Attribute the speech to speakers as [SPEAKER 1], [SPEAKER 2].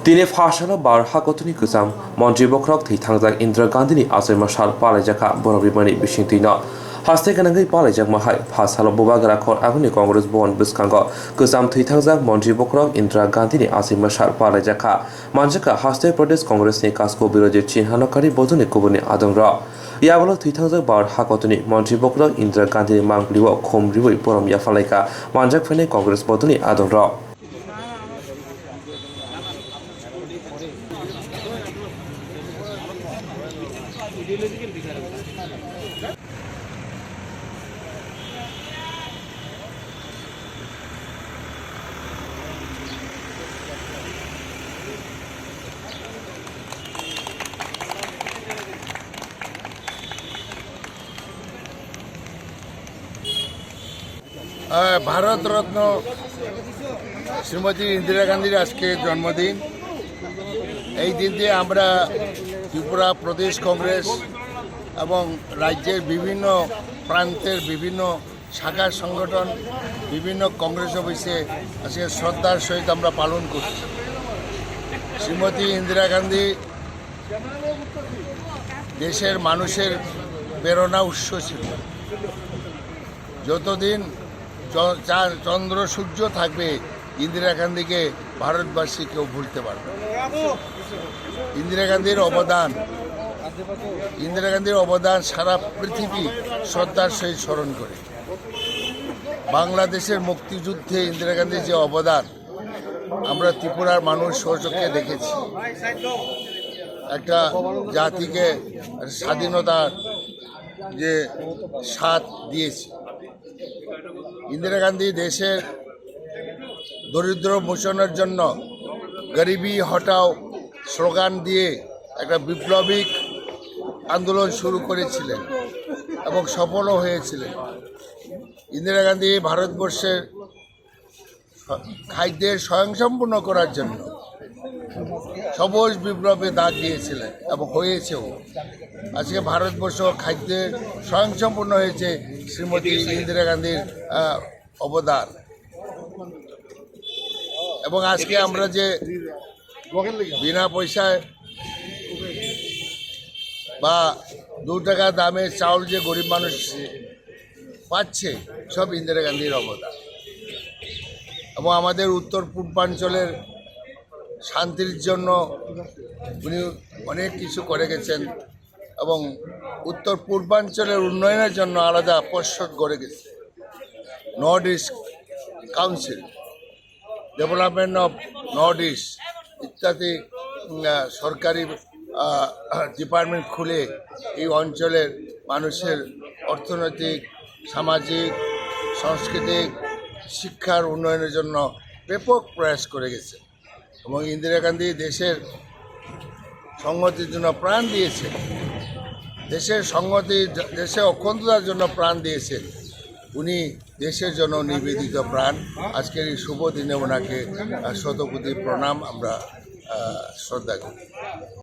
[SPEAKER 1] दिनै फार्स्टआव बारहा गथ'नि गोजाम मन्त्रि बख्रक थैथांजाक इन्दिरा गान्धीनि आजै मासाल पालायजाखा बर'बिमानि बिसिंथिनो हास्ते गोनाङै पालायजाक माहाय फार्स्टआव बबागरा खर आगुनि कंग्रेस भवन बिस्कांग गोजाम थैथांजाक मन्त्रि बख्रक इन्दिरा गान्धीनि आजै मासाल पालायजाखा मानसिका हास्ते प्रदेश कंग्रेसनि कासको बिरोधी चिन्हानकारि बधुनि गुबुननि आदंर याबलो थैथांजाक बारहा गथ'नि मन्त्रि बख्रक इन्दिरा गान्धीनि मांग्लिव खमरिवै परम याफालायका मानजाक फैनाय कंग्रेस बधुनि आदंर
[SPEAKER 2] भारत रत्न श्रीमती इंदिरा गांधीर आज के जन्मदिन दिन দিয়ে আমরা ত্রিপুরা প্রদেশ কংগ্রেস এবং রাজ্যের বিভিন্ন প্রান্তের বিভিন্ন শাখা সংগঠন বিভিন্ন কংগ্রেস অফিসে আজকে শ্রদ্ধার সহিত আমরা পালন করছি। শ্রীমতী ইন্দিরা গান্ধী দেশের মানুষের প্রেরণা উৎস ছিল। যতদিন চন্দ্র সূর্য থাকবে ইন্দিরা গান্ধীকে ভারতবাসী কেউ ভুলতে পারবে। ইন্দিরা গান্ধীর অবদান সারা পৃথিবী শ্রদ্ধার সহিত স্মরণ করে। বাংলাদেশের মুক্তিযুদ্ধে ইন্দিরা গান্ধীর যে অবদান আমরা ত্রিপুরার মানুষ স্বচক্ষে দেখেছি। একটা জাতিকে স্বাধীনতার যে স্বাদ দিয়েছে। ইন্দিরা গান্ধী দেশের দরিদ্র মোচনের জন্য গরিবি হটাও স্লোগান দিয়ে একটা বিপ্লবিক আন্দোলন শুরু করেছিলেন এবং সফলও হয়েছিলেন। ইন্দিরা গান্ধী ভারতবর্ষের খাদ্যের স্বয়ংসম্পূর্ণ করার জন্য সবুজ বিপ্লবে দাগ দিয়েছিলেন এবং হয়েছেও। আজকে ভারতবর্ষ খাদ্যের স্বয়ংসম্পূর্ণ হয়েছে শ্রীমতী ইন্দিরা গান্ধীর অবদান। এবং আজকে আমরা যে বিনা পয়সায় বা 2 টাকা দামে চাউল যে গরিব মানুষ পাচ্ছে সব ইন্দিরা গান্ধীর অবদান। এবং আমাদের উত্তর পূর্বাঞ্চলের শান্তির জন্য উনি অনেক কিছু করে গেছেন এবং উত্তর পূর্বাঞ্চলের উন্নয়নের জন্য আলাদা পর্ষদ গড়ে গেছে। North east council, development of north east ইত্যাদি সরকারি ডিপার্টমেন্ট খুলে এই অঞ্চলের মানুষের অর্থনৈতিক, সামাজিক, সাংস্কৃতিক, শিক্ষার উন্নয়নের জন্য ব্যাপক প্রয়াস করে গেছে। এবং ইন্দিরা গান্ধী দেশের সংহতির জন্য প্রাণ দিয়েছে, দেশের সংহতি, দেশের অখণ্ডতার জন্য প্রাণ দিয়েছে। উনি দেশের জন্য নিবেদিত প্রাণ। আজকের এই শুভ দিনে ওনাকে শতকোটি প্রণাম, আমরা শ্রদ্ধা করি।